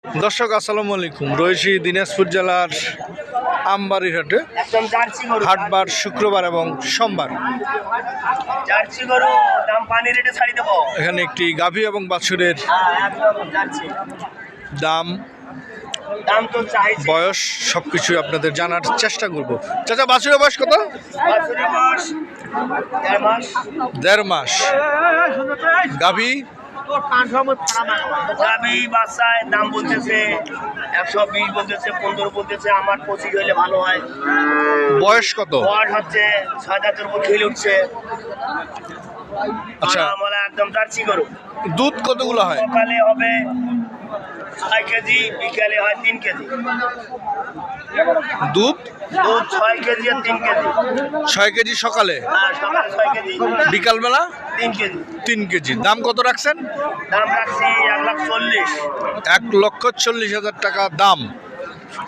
দর্শক আসসালামু আলাইকুম। রয়েছি দিনাজপুর জেলার আমবাড়ির হাটে। হাটবার শুক্রবার এবং সোমবার। এখানে একটি গাভী এবং বাছুরের দাম, বয়স সবকিছু আপনাদের জানার চেষ্টা করব। চাচা, বাছুরের বয়স কত? 1.5 মাস। গাভী দাম বলতেছে 120 বলতেছে, 15 বলতেছে। আমার 25 হইলে ভালো হয়। বয়স কত? বয়স হচ্ছে 6-7 উপর খেলে উঠছে। আচ্ছা, আমরা একদম জার্সি গরু। দুধ কতগুলো হয়? সকালে হবে 6 কেজি, বিকালে হয় 3 কেজি। দুধ 6 কেজি আর 3 কেজি। 6 কেজি সকালে, সকালে 6 কেজি, বিকালবেলা 3 কেজি। 3 কেজি। দাম কত রাখছেন? দাম রাখছি 1,40,000। 1,40,000 টাকা দাম।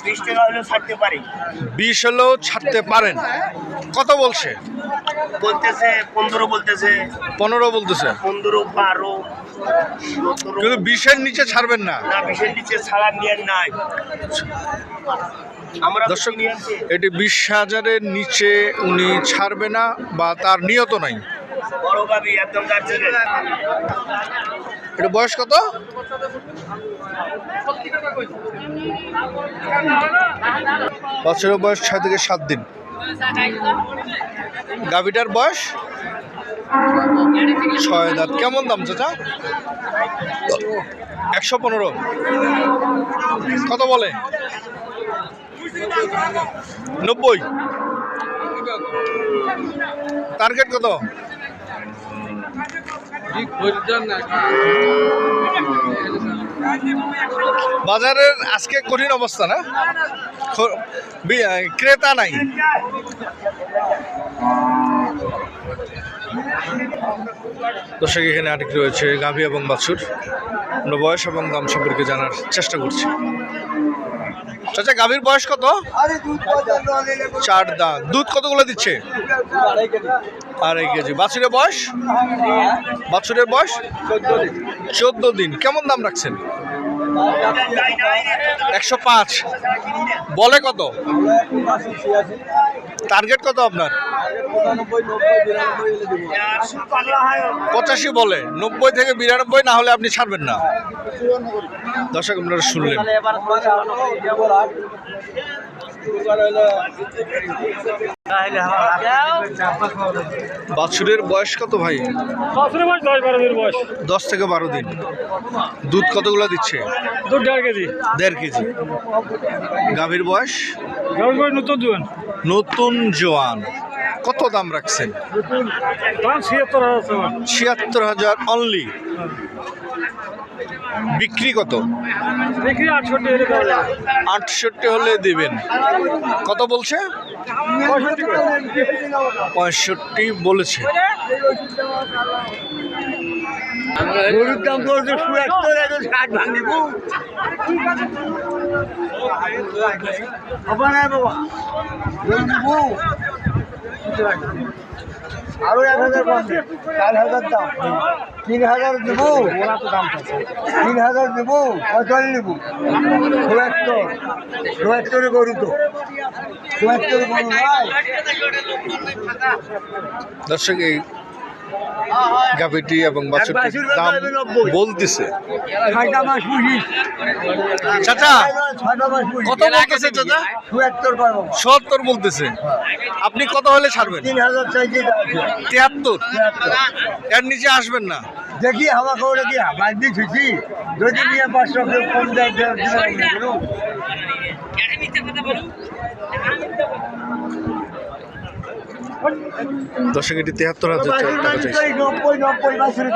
20 টাকা হলেও ছাড়তে পারি। 20 হলেও ছাড়তে পারেন। কত বলছে? বলতেছে 15 বলতেছে। 15 বলতেছে। 15, 12, 17। কিন্তু 20-এর নিচে ছাড়বেন না। না, 20-এর নিচে ছাড়ার নিয়ে নাই। আমরা দর্শক, এটি 20,000-এর নিচে উনি ছাড়বে না বা তার নিয়ত নাই। বড় গাবি একদম জার্সি। এটা বয়স কত? বছরের বয়স 6 থেকে 7 দিন। গাভিটার বয়স 6 দাঁত। কেমন দাম চাচা? 115। কত বলে? 90। টার্গেট কত? বাজারের আজকে কঠিন অবস্থা না, ক্রেতা নাই। দর্শক, এখানে আটক রয়েছে গাভী এবং বাছুর। আমরা বয়স এবং দাম সম্পর্কে জানার চেষ্টা করছি। চাচা, গাভীর বয়স কত? 4 দাঁত। দুধ কতগুলো দিচ্ছে? 2.5 কেজি। বাছুরের বয়স? বাছুরের বয়স 14 দিন। কেমন দাম রাখছেন? 105। বলে কত? টার্গেট কত আপনার? 85 বলে। 90 থেকে 92 না হলে আপনি ছাড়বেন না। দর্শক, আপনারা শুনলেন। বাছুরের বয়স কত ভাই? 10 থেকে 12 দিন। দুধ কতগুলো দিচ্ছে? 1.5 কেজি। 1.5 কেজি। গাভীর বয়স? নতুন জোয়ান। কত দাম রাখছেন? 76,000 অনলি। বিক্রি কত? 68 হলে দিবেন। কত বলছে? 65 বলেছে। গরুর দাম বলছে 60 ভাঙিব। হবে না বাবা, আরো 1,000 বন্ধে 4,000 দাম। 3,000 দেবো। 3,000 দেবো। কত নেবো? 74 গরু তো। 74 গরু ভাই। দর্শক, এই গাভীটি এবং বাছুরটির দাম বলতেছে। চাচা, কত বলতেছে চাচা? 70 বলতেছে। আপনি কত হলে ছাড়বেন? 3,000 চাইছি। 73। এর নিচে আসবেন না। দেখি হাওয়া খাওয়া কি বাড়ি ছুটি যদি নিয়ে 500 কম দেয়। দর্শক, এটি 73,000 টাকা চাইছে। 90 90